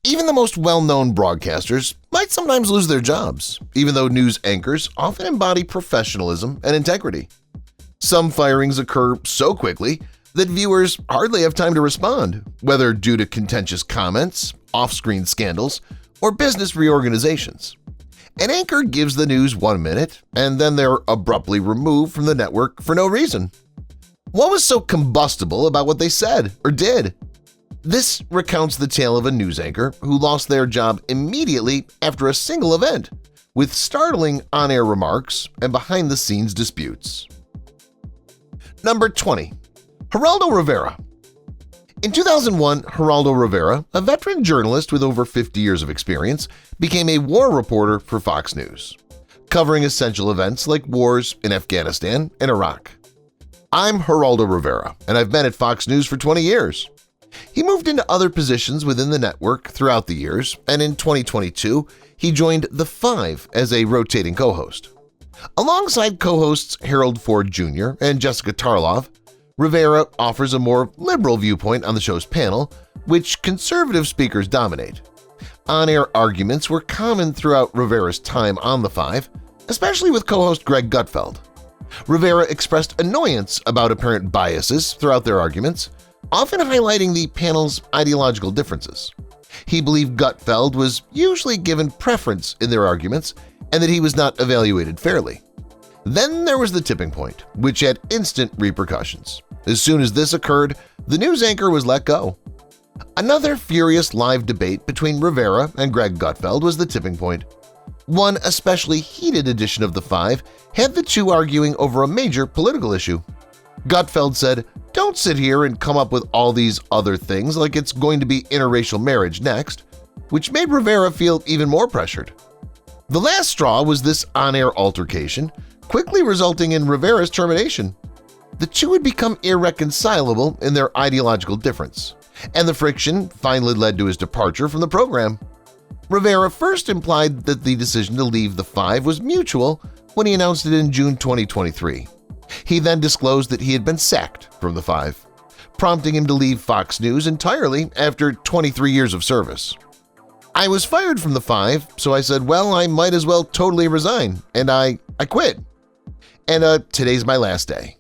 Even the most well-known broadcasters might sometimes lose their jobs, even though news anchors often embody professionalism and integrity. Some firings occur so quickly that viewers hardly have time to respond, whether due to contentious comments, off-screen scandals, or business reorganizations. An anchor gives the news 1 minute, and then they're abruptly removed from the network for no reason. What was so combustible about what they said or did? This recounts the tale of a news anchor who lost their job immediately after a single event, with startling on-air remarks and behind-the-scenes disputes. Number 20. Geraldo Rivera. In 2001, Geraldo Rivera, a veteran journalist with over 50 years of experience, became a war reporter for Fox News, covering essential events like wars in Afghanistan and Iraq. I'm Geraldo Rivera, and I've been at Fox News for 20 years. He moved into other positions within the network throughout the years, and in 2022, he joined The Five as a rotating co-host. Alongside co-hosts Harold Ford Jr. and Jessica Tarlov, Rivera offers a more liberal viewpoint on the show's panel, which conservative speakers dominate. On-air arguments were common throughout Rivera's time on The Five, especially with co-host Greg Gutfeld. Rivera expressed annoyance about apparent biases throughout their arguments, often highlighting the panel's ideological differences. He believed Gutfeld was usually given preference in their arguments and that he was not evaluated fairly. Then there was the tipping point, which had instant repercussions. As soon as this occurred, the news anchor was let go. Another furious live debate between Rivera and Greg Gutfeld was the tipping point. One especially heated edition of The Five had the two arguing over a major political issue. Gutfeld said, "Don't sit here and come up with all these other things like it's going to be interracial marriage next," which made Rivera feel even more pressured. The last straw was this on-air altercation, quickly resulting in Rivera's termination. The two had become irreconcilable in their ideological difference, and the friction finally led to his departure from the program. Rivera first implied that the decision to leave The Five was mutual when he announced it in June 2023. He then disclosed that he had been sacked from The Five, prompting him to leave Fox News entirely after 23 years of service. "I was fired from The Five, so I said, well, I might as well totally resign, and I quit. And today's my last day."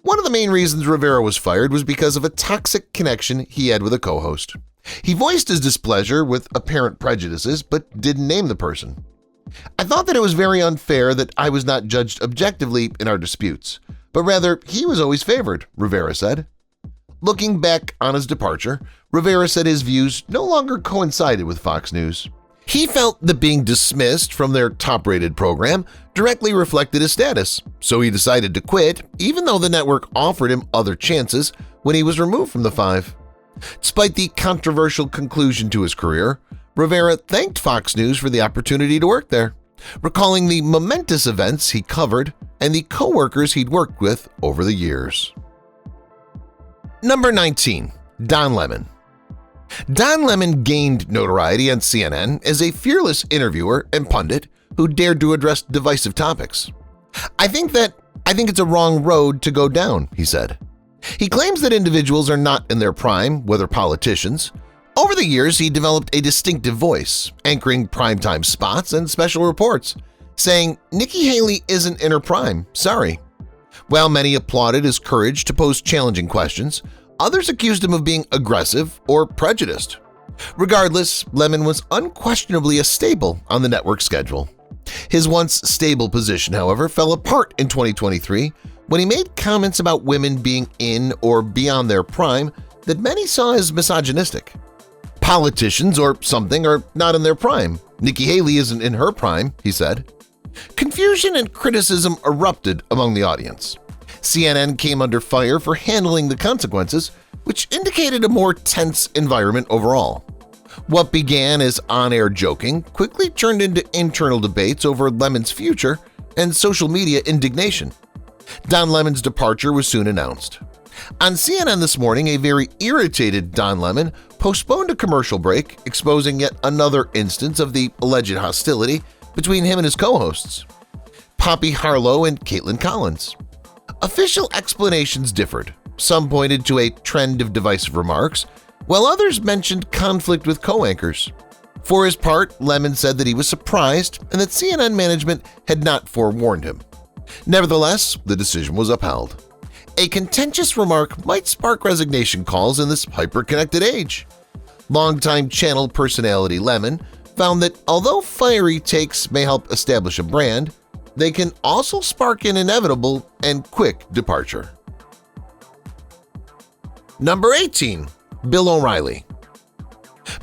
One of the main reasons Rivera was fired was because of a toxic connection he had with a co-host. He voiced his displeasure with apparent prejudices but didn't name the person. "I thought that it was very unfair that I was not judged objectively in our disputes, but rather he was always favored," Rivera said. Looking back on his departure, Rivera said his views no longer coincided with Fox News. He felt that being dismissed from their top-rated program directly reflected his status, so he decided to quit even though the network offered him other chances when he was removed from The Five. Despite the controversial conclusion to his career, Rivera thanked Fox News for the opportunity to work there, recalling the momentous events he covered and the co-workers he'd worked with over the years. Number 19. Don Lemon. Don Lemon gained notoriety on CNN as a fearless interviewer and pundit who dared to address divisive topics. I think it's a wrong road to go down," he said. He claims that individuals are not in their prime, whether politicians. Over the years, he developed a distinctive voice, anchoring primetime spots and special reports, saying, "Nikki Haley isn't in her prime, sorry." While many applauded his courage to pose challenging questions, others accused him of being aggressive or prejudiced. Regardless, Lemon was unquestionably a staple on the network's schedule. His once stable position, however, fell apart in 2023 when he made comments about women being in or beyond their prime that many saw as misogynistic. "Politicians or something are not in their prime. Nikki Haley isn't in her prime," he said. Confusion and criticism erupted among the audience. CNN came under fire for handling the consequences, which indicated a more tense environment overall. What began as on-air joking quickly turned into internal debates over Lemon's future and social media indignation. Don Lemon's departure was soon announced. On CNN this morning, a very irritated Don Lemon postponed a commercial break, exposing yet another instance of the alleged hostility between him and his co-hosts, Poppy Harlow and Caitlin Collins. Official explanations differed. Some pointed to a trend of divisive remarks, while others mentioned conflict with co-anchors. For his part, Lemon said that he was surprised and that CNN management had not forewarned him. Nevertheless, the decision was upheld. A contentious remark might spark resignation calls in this hyper-connected age. Longtime channel personality Lemon found that although fiery takes may help establish a brand, they can also spark an inevitable and quick departure. Number 18. Bill O'Reilly.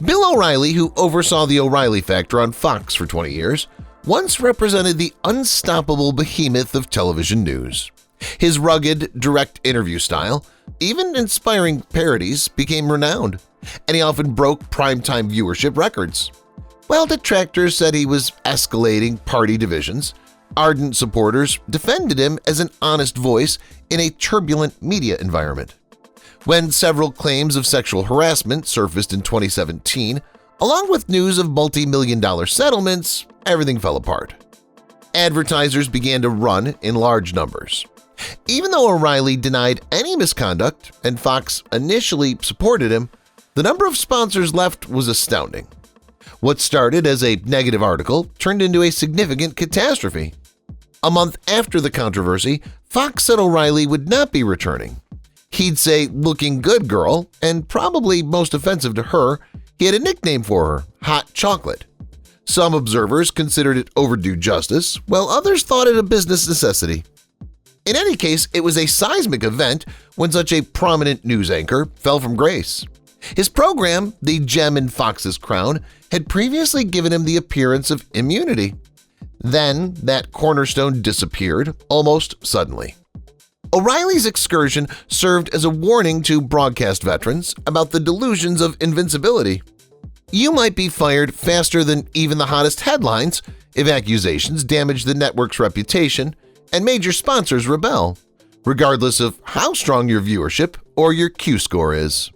Bill O'Reilly, who oversaw the O'Reilly Factor on Fox for 20 years, once represented the unstoppable behemoth of television news. His rugged, direct interview style, even inspiring parodies, became renowned, and he often broke primetime viewership records. While detractors said he was escalating party divisions, ardent supporters defended him as an honest voice in a turbulent media environment. When several claims of sexual harassment surfaced in 2017, along with news of multi-million-dollar settlements, everything fell apart. Advertisers began to run in large numbers. Even though O'Reilly denied any misconduct and Fox initially supported him, the number of sponsors left was astounding. What started as a negative article turned into a significant catastrophe. A month after the controversy, Fox said O'Reilly would not be returning. He'd say "looking good girl," and probably most offensive to her, he had a nickname for her, Hot Chocolate. Some observers considered it overdue justice, while others thought it a business necessity. In any case, it was a seismic event when such a prominent news anchor fell from grace. His program, The Gem in Fox's Crown, had previously given him the appearance of immunity. Then that cornerstone disappeared almost suddenly. O'Reilly's excursion served as a warning to broadcast veterans about the delusions of invincibility. You might be fired faster than even the hottest headlines if accusations damage the network's reputation and major sponsors rebel, regardless of how strong your viewership or your Q-score is.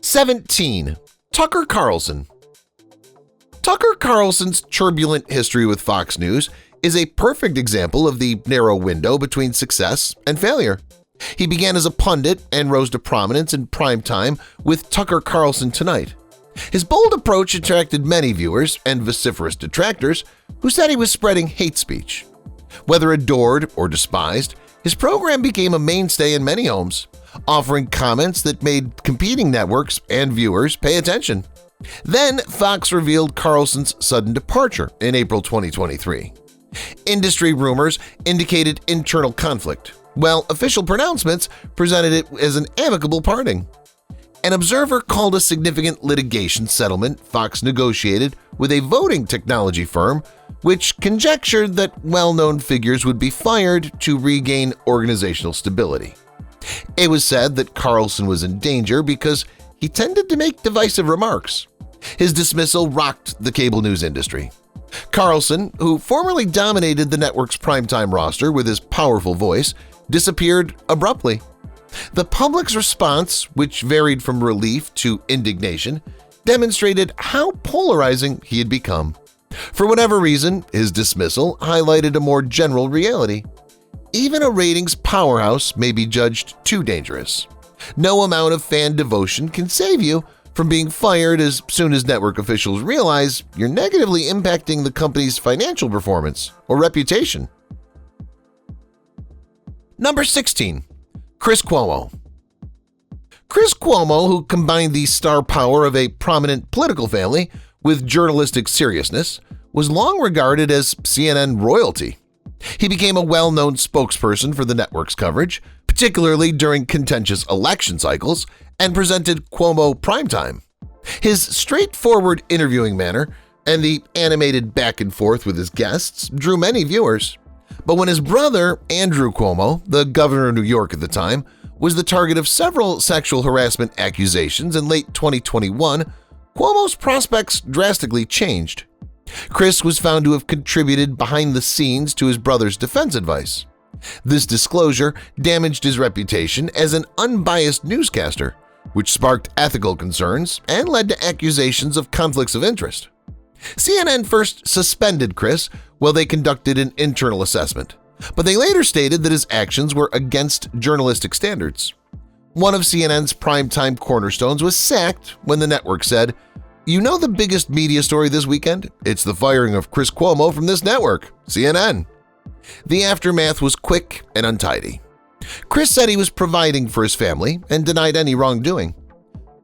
17. Tucker Carlson. Tucker Carlson's turbulent history with Fox News is a perfect example of the narrow window between success and failure. He began as a pundit and rose to prominence in prime time with Tucker Carlson Tonight. His bold approach attracted many viewers and vociferous detractors who said he was spreading hate speech. Whether adored or despised, his program became a mainstay in many homes, offering comments that made competing networks and viewers pay attention. Then Fox revealed Carlson's sudden departure in April 2023. Industry rumors indicated internal conflict, while official pronouncements presented it as an amicable parting. An observer called a significant litigation settlement Fox negotiated with a voting technology firm, which conjectured that well-known figures would be fired to regain organizational stability. It was said that Carlson was in danger because he tended to make divisive remarks. His dismissal rocked the cable news industry. Carlson, who formerly dominated the network's primetime roster with his powerful voice, disappeared abruptly. The public's response, which varied from relief to indignation, demonstrated how polarizing he had become. For whatever reason, his dismissal highlighted a more general reality. Even a ratings powerhouse may be judged too dangerous. No amount of fan devotion can save you from being fired as soon as network officials realize you're negatively impacting the company's financial performance or reputation. Number 16. Chris Cuomo. Chris Cuomo, who combined the star power of a prominent political family with journalistic seriousness, was long regarded as CNN royalty. He became a well-known spokesperson for the network's coverage, particularly during contentious election cycles, and presented Cuomo Primetime. His straightforward interviewing manner and the animated back and forth with his guests drew many viewers. But when his brother, Andrew Cuomo, the governor of New York at the time, was the target of several sexual harassment accusations in late 2021, Cuomo's prospects drastically changed. Chris was found to have contributed behind the scenes to his brother's defense advice. This disclosure damaged his reputation as an unbiased newscaster, which sparked ethical concerns and led to accusations of conflicts of interest. CNN first suspended Chris while they conducted an internal assessment, but they later stated that his actions were against journalistic standards. One of CNN's primetime cornerstones was sacked when the network said, "You know the biggest media story this weekend? It's the firing of Chris Cuomo from this network, CNN." The aftermath was quick and untidy. Chris said he was providing for his family and denied any wrongdoing.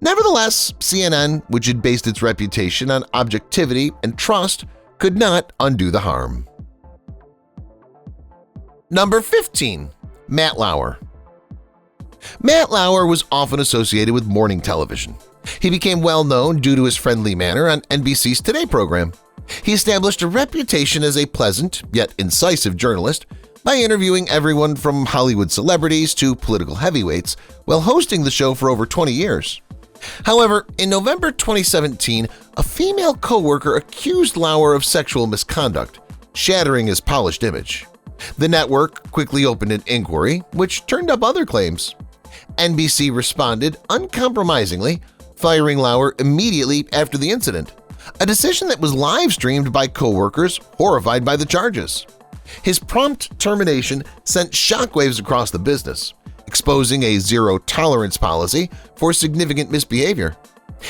Nevertheless, CNN, which had based its reputation on objectivity and trust, could not undo the harm. Number 15. Matt Lauer. Matt Lauer was often associated with morning television. He became well known due to his friendly manner on NBC's Today program. He established a reputation as a pleasant yet incisive journalist by interviewing everyone from Hollywood celebrities to political heavyweights while hosting the show for over 20 years. However, in November 2017, a female co-worker accused Lauer of sexual misconduct, shattering his polished image. The network quickly opened an inquiry, which turned up other claims. NBC responded uncompromisingly, firing Lauer immediately after the incident, a decision that was live-streamed by co-workers horrified by the charges. His prompt termination sent shockwaves across the business, exposing a zero-tolerance policy for significant misbehavior.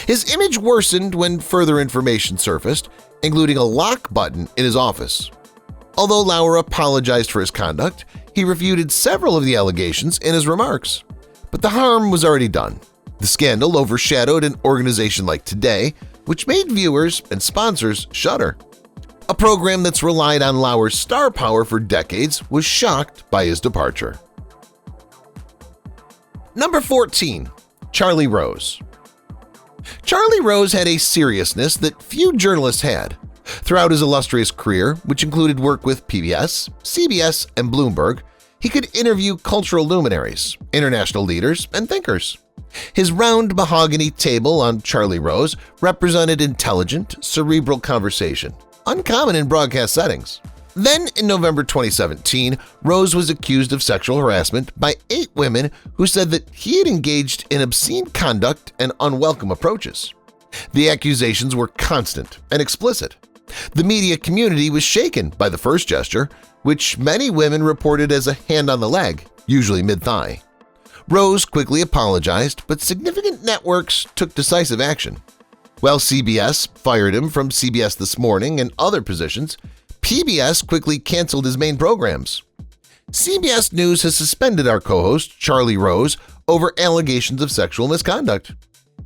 His image worsened when further information surfaced, including a lock button in his office. Although Lauer apologized for his conduct, he refuted several of the allegations in his remarks. But the harm was already done. The scandal overshadowed an organization like Today, which made viewers and sponsors shudder. A program that's relied on Lauer's star power for decades was shocked by his departure. Number 14. Charlie Rose. Charlie Rose had a seriousness that few journalists had. Throughout his illustrious career, which included work with PBS, CBS, and Bloomberg, he could interview cultural luminaries, international leaders, and thinkers. His round mahogany table on Charlie Rose represented intelligent, cerebral conversation, uncommon in broadcast settings. Then, in November 2017, Rose was accused of sexual harassment by 8 women who said that he had engaged in obscene conduct and unwelcome approaches. The accusations were constant and explicit. The media community was shaken by the first gesture, which many women reported as a hand on the leg, usually mid-thigh. Rose quickly apologized, but significant networks took decisive action. While CBS fired him from CBS This Morning and other positions, PBS quickly canceled his main programs. CBS News has suspended our co-host, Charlie Rose, over allegations of sexual misconduct.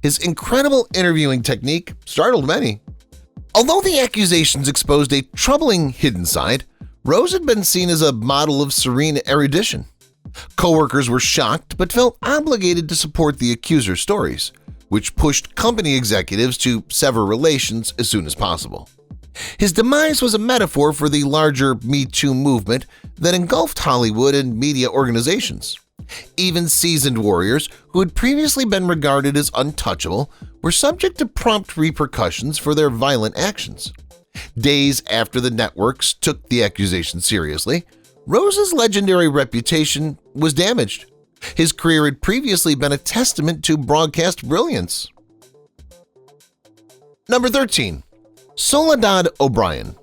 His incredible interviewing technique startled many. Although the accusations exposed a troubling hidden side, Rose had been seen as a model of serene erudition. Coworkers were shocked but felt obligated to support the accuser's stories, which pushed company executives to sever relations as soon as possible. His demise was a metaphor for the larger Me Too movement that engulfed Hollywood and media organizations. Even seasoned warriors who had previously been regarded as untouchable were subject to prompt repercussions for their violent actions. Days after the networks took the accusation seriously, Rose's legendary reputation was damaged. His career had previously been a testament to broadcast brilliance. Number 13. Soledad O'Brien.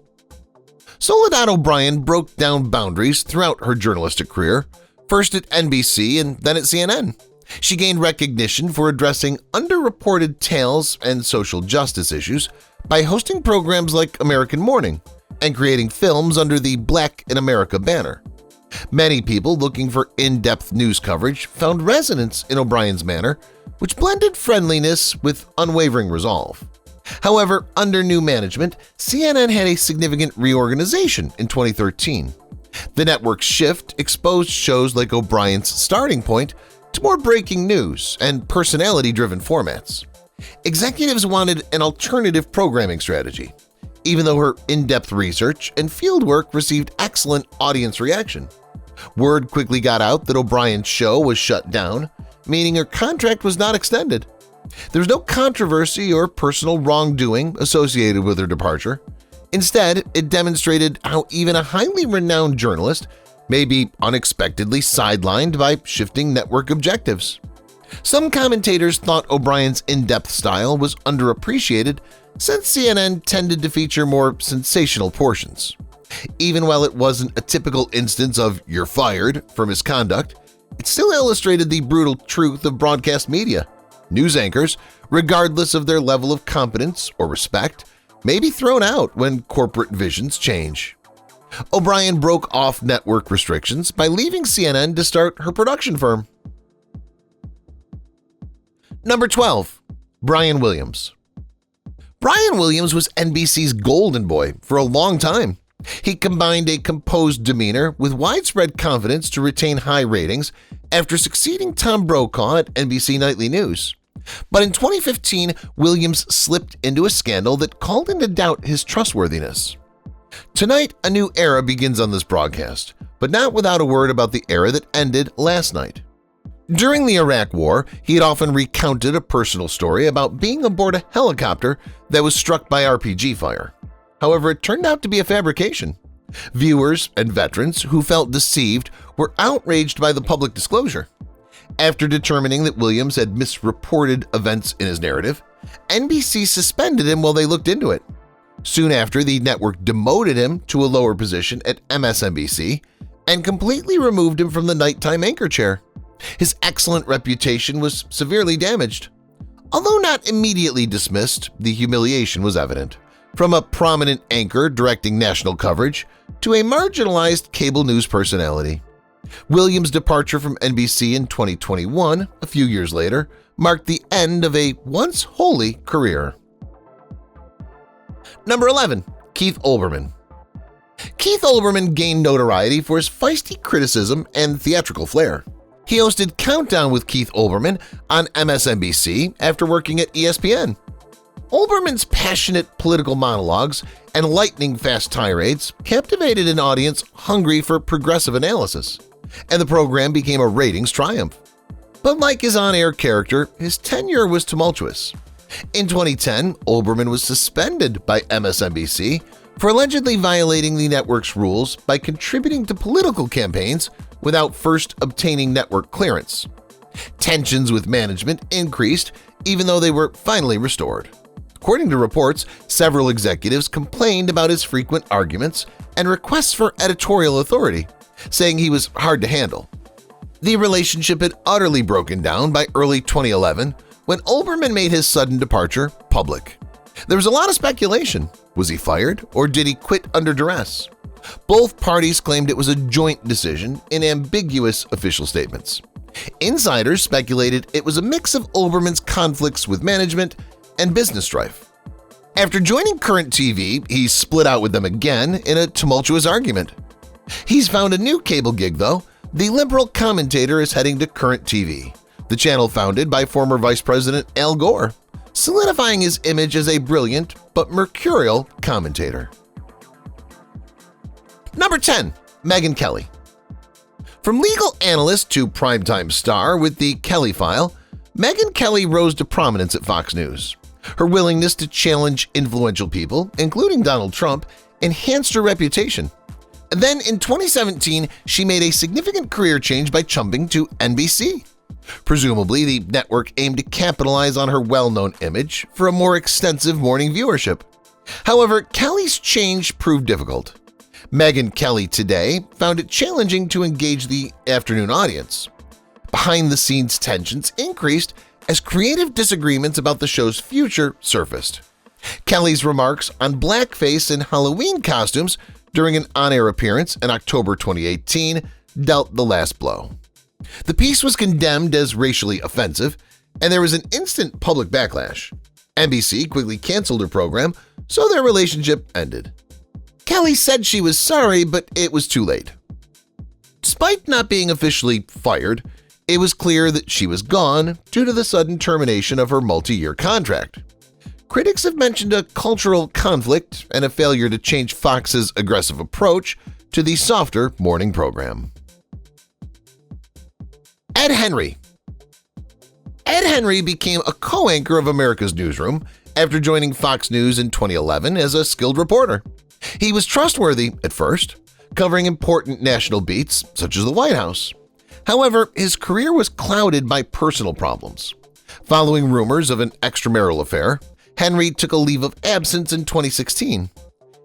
Soledad O'Brien broke down boundaries throughout her journalistic career, first at NBC and then at CNN. She gained recognition for addressing underreported tales and social justice issues by hosting programs like American Morning and creating films under the Black in America banner. Many people looking for in-depth news coverage found resonance in O'Brien's manner, which blended friendliness with unwavering resolve. However, under new management, CNN had a significant reorganization in 2013. The network's shift exposed shows like O'Brien's Starting Point to more breaking news and personality-driven formats. Executives wanted an alternative programming strategy, even though her in-depth research and fieldwork received excellent audience reaction. Word quickly got out that O'Brien's show was shut down, meaning her contract was not extended. There was no controversy or personal wrongdoing associated with her departure. Instead, it demonstrated how even a highly renowned journalist may be unexpectedly sidelined by shifting network objectives. Some commentators thought O'Brien's in-depth style was underappreciated since CNN tended to feature more sensational portions. Even while it wasn't a typical instance of "you're fired" for misconduct, It still illustrated the brutal truth of broadcast media. News anchors, regardless of their level of competence or respect, may be thrown out when corporate visions change. O'Brien broke off network restrictions by leaving CNN to start her production firm. Number 12. Brian Williams. Brian Williams was NBC's golden boy for a long time. He combined a composed demeanor with widespread confidence to retain high ratings after succeeding Tom Brokaw at NBC Nightly News. But in 2015, Williams slipped into a scandal that called into doubt his trustworthiness. Tonight, a new era begins on this broadcast, but not without a word about the era that ended last night. During the Iraq War, he had often recounted a personal story about being aboard a helicopter that was struck by RPG fire. However, it turned out to be a fabrication. Viewers and veterans who felt deceived were outraged by the public disclosure. After determining that Williams had misreported events in his narrative, NBC suspended him while they looked into it. Soon after, the network demoted him to a lower position at MSNBC and completely removed him from the nighttime anchor chair. His excellent reputation was severely damaged. Although not immediately dismissed, the humiliation was evident. From a prominent anchor directing national coverage to a marginalized cable news personality. Williams' departure from NBC in 2021, a few years later, marked the end of a once holy career. Number 11. Keith Olbermann. Keith Olbermann gained notoriety for his feisty criticism and theatrical flair. He hosted Countdown with Keith Olbermann on MSNBC after working at ESPN. Olbermann's passionate political monologues and lightning-fast tirades captivated an audience hungry for progressive analysis, and the program became a ratings triumph. But like his on-air character, his tenure was tumultuous. In 2010, Olbermann was suspended by MSNBC for allegedly violating the network's rules by contributing to political campaigns without first obtaining network clearance. Tensions with management increased even though they were finally restored. According to reports, several executives complained about his frequent arguments and requests for editorial authority, saying he was hard to handle. The relationship had utterly broken down by early 2011 when Olbermann made his sudden departure public. There was a lot of speculation. Was he fired or did he quit under duress? Both parties claimed it was a joint decision in ambiguous official statements. Insiders speculated it was a mix of Olbermann's conflicts with management and business strife. After joining Current TV, he split out with them again in a tumultuous argument. He's found a new cable gig, though. The liberal commentator is heading to Current TV, the channel founded by former Vice President Al Gore, solidifying his image as a brilliant but mercurial commentator. Number 10. Megyn Kelly. From legal analyst to primetime star with the Kelly File, Megyn Kelly rose to prominence at Fox News. Her willingness to challenge influential people, including Donald Trump, enhanced her reputation. Then in 2017, she made a significant career change by jumping to NBC. Presumably, the network aimed to capitalize on her well-known image for a more extensive morning viewership. However, Kelly's change proved difficult. Megyn Kelly today found it challenging to engage the afternoon audience. Behind-the-scenes tensions increased as creative disagreements about the show's future surfaced. Kelly's remarks on blackface and Halloween costumes during an on-air appearance in October 2018 dealt the last blow. The piece was condemned as racially offensive, and there was an instant public backlash. NBC quickly canceled her program, so their relationship ended. Kelly said she was sorry, but it was too late. Despite not being officially fired, it was clear that she was gone due to the sudden termination of her multi-year contract. Critics have mentioned a cultural conflict and a failure to change Fox's aggressive approach to the softer morning program. Ed Henry. Ed Henry became a co-anchor of America's Newsroom after joining Fox News in 2011 as a skilled reporter. He was trustworthy at first, covering important national beats such as the White House. However, his career was clouded by personal problems. Following rumors of an extramarital affair, Henry took a leave of absence in 2016.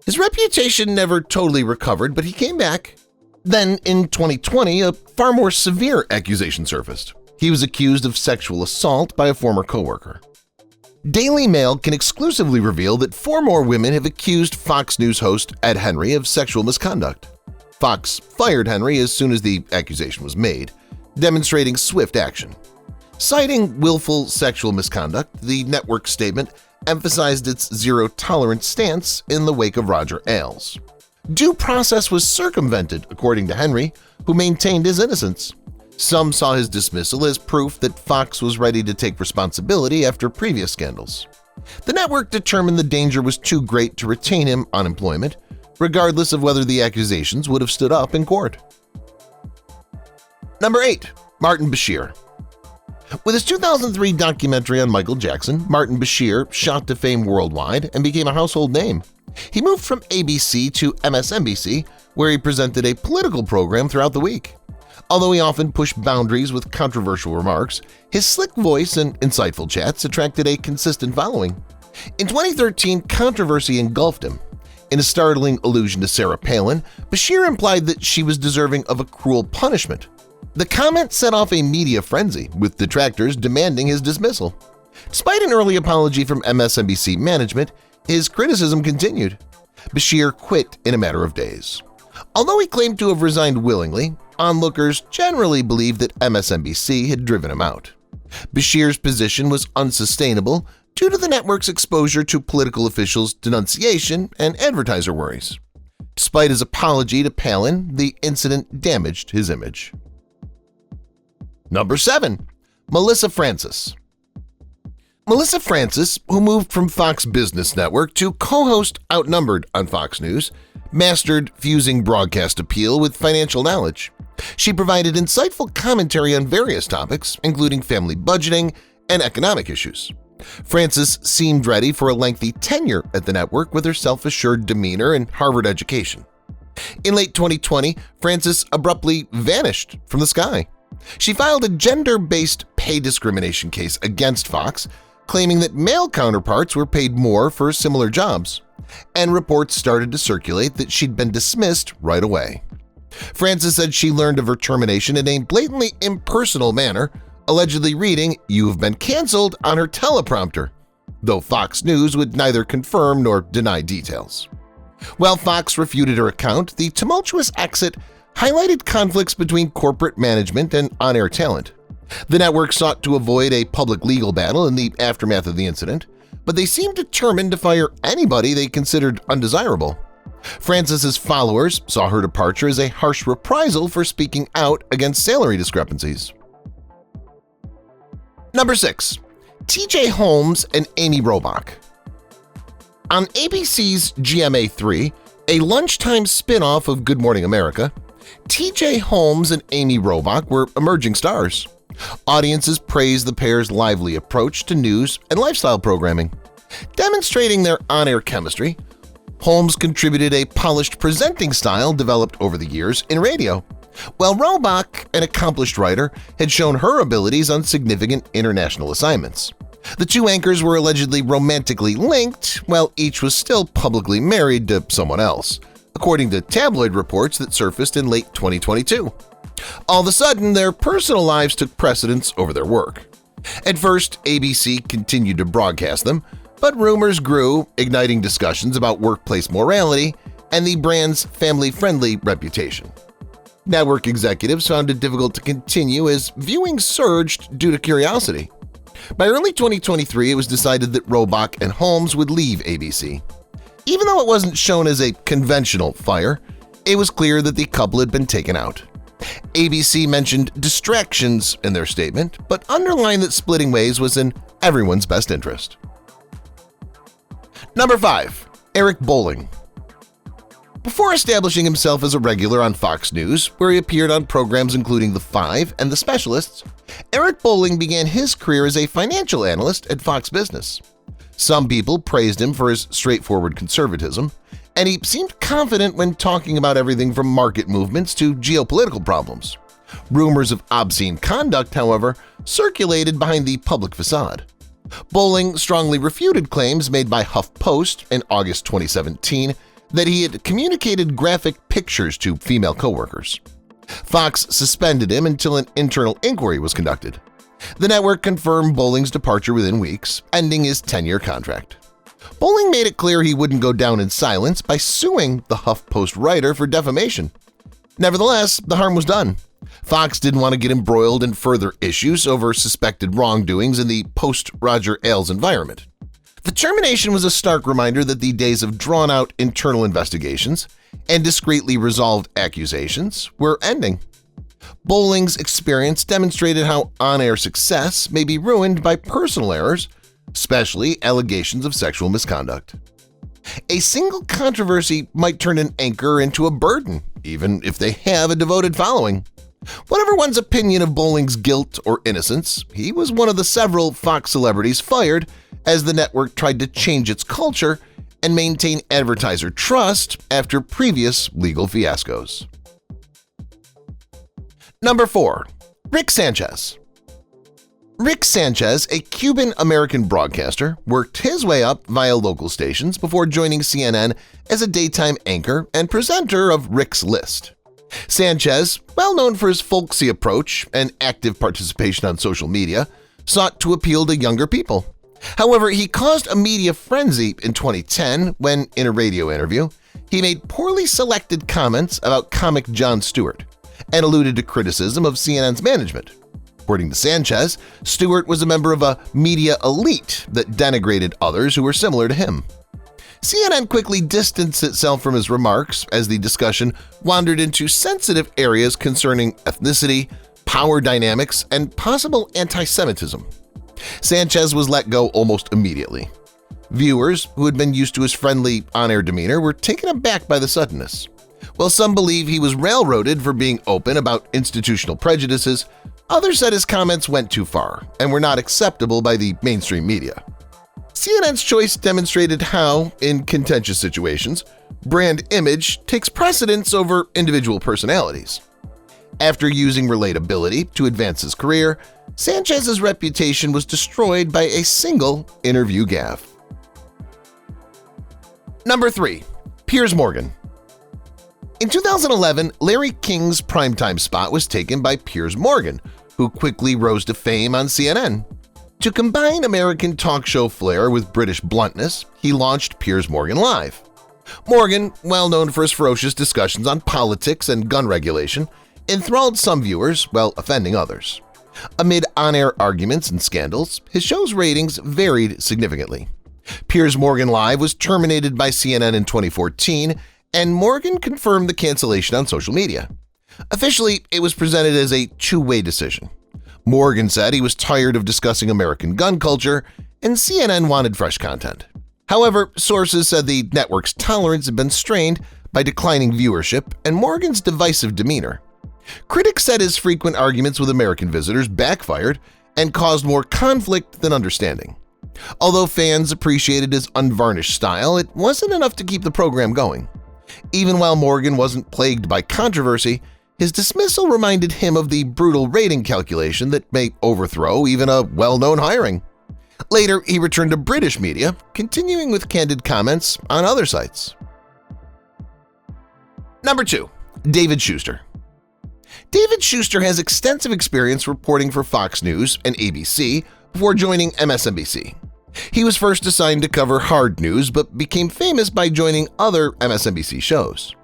His reputation never totally recovered, but he came back. Then, in 2020, a far more severe accusation surfaced. He was accused of sexual assault by a former coworker. Daily Mail can exclusively reveal that 4 more women have accused Fox News host Ed Henry of sexual misconduct. Fox fired Henry as soon as the accusation was made, demonstrating swift action. Citing willful sexual misconduct, the network's statement emphasized its zero-tolerance stance in the wake of Roger Ailes. Due process was circumvented, according to Henry, who maintained his innocence. Some saw his dismissal as proof that Fox was ready to take responsibility after previous scandals. The network determined the danger was too great to retain him on employment, regardless of whether the accusations would have stood up in court. Number 8. Martin Bashir. With his 2003 documentary on Michael Jackson, Martin Bashir shot to fame worldwide and became a household name. He moved from ABC to MSNBC, where he presented a political program throughout the week. Although he often pushed boundaries with controversial remarks, his slick voice and insightful chats attracted a consistent following. In 2013, controversy engulfed him. In a startling allusion to Sarah Palin, Bashir implied that she was deserving of a cruel punishment. The comment set off a media frenzy, with detractors demanding his dismissal. Despite an early apology from MSNBC management, his criticism continued. Bashir quit in a matter of days. Although he claimed to have resigned willingly, onlookers generally believed that MSNBC had driven him out. Bashir's position was unsustainable due to the network's exposure to political officials' denunciation and advertiser worries. Despite his apology to Palin, the incident damaged his image. Number 7. Melissa Francis. Melissa Francis, who moved from Fox Business Network to co-host Outnumbered on Fox News, mastered fusing broadcast appeal with financial knowledge. She provided insightful commentary on various topics, including family budgeting and economic issues. Francis seemed ready for a lengthy tenure at the network with her self-assured demeanor and Harvard education. In late 2020, Francis abruptly vanished from the sky. She filed a gender-based pay discrimination case against Fox, claiming that male counterparts were paid more for similar jobs, and reports started to circulate that she'd been dismissed right away. Francis said she learned of her termination in a blatantly impersonal manner, allegedly reading "You've been canceled" on her teleprompter, though Fox News would neither confirm nor deny details. While Fox refuted her account, the tumultuous exit highlighted conflicts between corporate management and on-air talent. The network sought to avoid a public legal battle in the aftermath of the incident, but they seemed determined to fire anybody they considered undesirable. Francis's followers saw her departure as a harsh reprisal for speaking out against salary discrepancies. Number 6. TJ Holmes and Amy Robach. On ABC's GMA3, a lunchtime spin-off of Good Morning America, TJ Holmes and Amy Robach were emerging stars. Audiences praised the pair's lively approach to news and lifestyle programming. Demonstrating their on-air chemistry, Holmes contributed a polished presenting style developed over the years in radio, while Robach, an accomplished writer, had shown her abilities on significant international assignments. The two anchors were allegedly romantically linked, while each was still publicly married to someone else, according to tabloid reports that surfaced in late 2022. All of a sudden, their personal lives took precedence over their work. At first, ABC continued to broadcast them, but rumors grew, igniting discussions about workplace morality and the brand's family-friendly reputation. Network executives found it difficult to continue as viewing surged due to curiosity. By early 2023, it was decided that Robach and Holmes would leave ABC. Even though it wasn't shown as a conventional fire, it was clear that the couple had been taken out. ABC mentioned distractions in their statement, but underlined that splitting ways was in everyone's best interest. Number 5. Eric Bolling. Before establishing himself as a regular on Fox News, where he appeared on programs including The Five and The Specialists, Eric Bolling began his career as a financial analyst at Fox Business. Some people praised him for his straightforward conservatism, and he seemed confident when talking about everything from market movements to geopolitical problems. Rumors of obscene conduct, however, circulated behind the public facade. Bolling strongly refuted claims made by HuffPost in August 2017 that he had communicated graphic pictures to female coworkers. Fox suspended him until an internal inquiry was conducted. The network confirmed Bolling's departure within weeks, ending his 10-year contract. Bolling made it clear he wouldn't go down in silence by suing the HuffPost writer for defamation. Nevertheless, the harm was done. Fox didn't want to get embroiled in further issues over suspected wrongdoings in the post-Roger Ailes environment. The termination was a stark reminder that the days of drawn-out internal investigations and discreetly resolved accusations were ending. Bolling's experience demonstrated how on-air success may be ruined by personal errors, especially allegations of sexual misconduct. A single controversy might turn an anchor into a burden, even if they have a devoted following. Whatever one's opinion of Bolling's guilt or innocence, he was one of the several Fox celebrities fired as the network tried to change its culture and maintain advertiser trust after previous legal fiascos. Number 4. Rick Sanchez. Rick Sanchez, a Cuban-American broadcaster, worked his way up via local stations before joining CNN as a daytime anchor and presenter of Rick's List. Sanchez, well known for his folksy approach and active participation on social media, sought to appeal to younger people. However, he caused a media frenzy in 2010 when, in a radio interview, he made poorly selected comments about comic Jon Stewart and alluded to criticism of CNN's management. According to Sanchez, Stewart was a member of a media elite that denigrated others who were similar to him. CNN quickly distanced itself from his remarks as the discussion wandered into sensitive areas concerning ethnicity, power dynamics, and possible anti-Semitism. Sanchez was let go almost immediately. Viewers, who had been used to his friendly, on-air demeanor, were taken aback by the suddenness. While some believe he was railroaded for being open about institutional prejudices, others said his comments went too far and were not acceptable by the mainstream media. CNN's choice demonstrated how, in contentious situations, brand image takes precedence over individual personalities. After using relatability to advance his career, Sanchez's reputation was destroyed by a single interview gaffe. Number 3. Piers Morgan. In 2011, Larry King's primetime spot was taken by Piers Morgan, who quickly rose to fame on CNN. To combine American talk show flair with British bluntness, he launched Piers Morgan Live. Morgan, well known for his ferocious discussions on politics and gun regulation, enthralled some viewers while offending others. Amid on-air arguments and scandals, his show's ratings varied significantly. Piers Morgan Live was terminated by CNN in 2014, and Morgan confirmed the cancellation on social media. Officially, it was presented as a two-way decision. Morgan said he was tired of discussing American gun culture, and CNN wanted fresh content. However, sources said the network's tolerance had been strained by declining viewership and Morgan's divisive demeanor. Critics said his frequent arguments with American visitors backfired and caused more conflict than understanding. Although fans appreciated his unvarnished style, it wasn't enough to keep the program going. Even while Morgan wasn't plagued by controversy, his dismissal reminded him of the brutal rating calculation that may overthrow even a well-known hiring. Later, he returned to British media, continuing with candid comments on other sites. Number 2. David Shuster. David Shuster has extensive experience reporting for Fox News and ABC before joining MSNBC. He was first assigned to cover hard news but became famous by joining other MSNBC shows.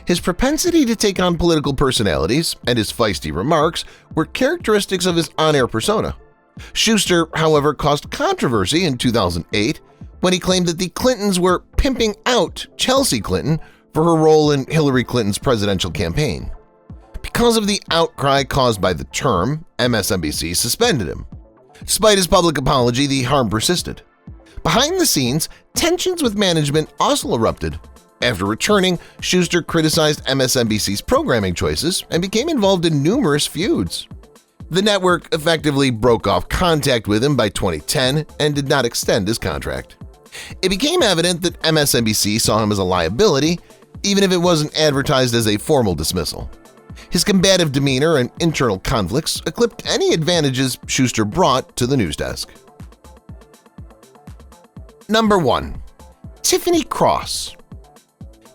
His propensity to take on political personalities and his feisty remarks were characteristics of his on-air persona. Shuster, however, caused controversy in 2008 when he claimed that the Clintons were pimping out Chelsea Clinton for her role in Hillary Clinton's presidential campaign. Because of the outcry caused by the term, MSNBC suspended him. Despite his public apology, the harm persisted. Behind the scenes, tensions with management also erupted. After returning, Shuster criticized MSNBC's programming choices and became involved in numerous feuds. The network effectively broke off contact with him by 2010 and did not extend his contract. It became evident that MSNBC saw him as a liability, even if it wasn't advertised as a formal dismissal. His combative demeanor and internal conflicts eclipsed any advantages Shuster brought to the news desk. Number 1. Tiffany Cross.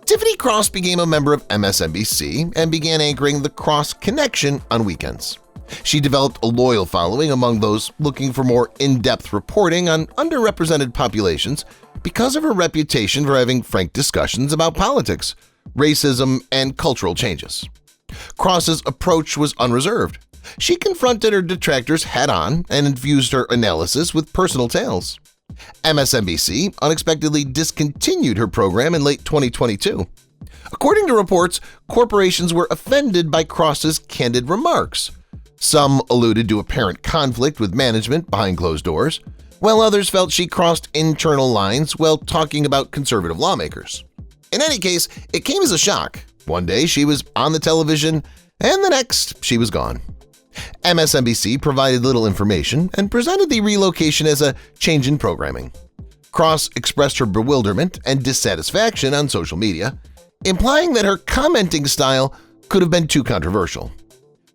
Tiffany Cross became a member of MSNBC and began anchoring The Cross Connection on weekends. She developed a loyal following among those looking for more in-depth reporting on underrepresented populations because of her reputation for having frank discussions about politics, racism, and cultural changes. Cross's approach was unreserved. She confronted her detractors head-on and infused her analysis with personal tales. MSNBC unexpectedly discontinued her program in late 2022. According to reports, corporations were offended by Cross's candid remarks. Some alluded to apparent conflict with management behind closed doors, while others felt she crossed internal lines while talking about conservative lawmakers. In any case, it came as a shock. One day she was on the television, and the next she was gone. MSNBC provided little information and presented the relocation as a change in programming. Cross expressed her bewilderment and dissatisfaction on social media, implying that her commenting style could have been too controversial.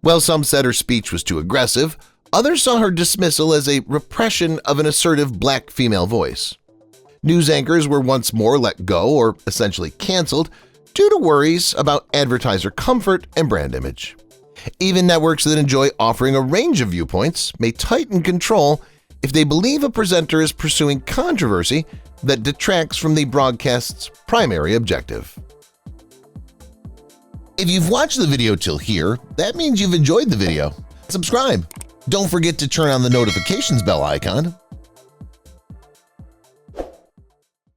While some said her speech was too aggressive, others saw her dismissal as a repression of an assertive black female voice. News anchors were once more let go or essentially canceled due to worries about advertiser comfort and brand image. Even networks that enjoy offering a range of viewpoints may tighten control if they believe a presenter is pursuing controversy that detracts from the broadcast's primary objective. If you've watched the video till here, that means you've enjoyed the video. Subscribe. Don't forget to turn on the notifications bell icon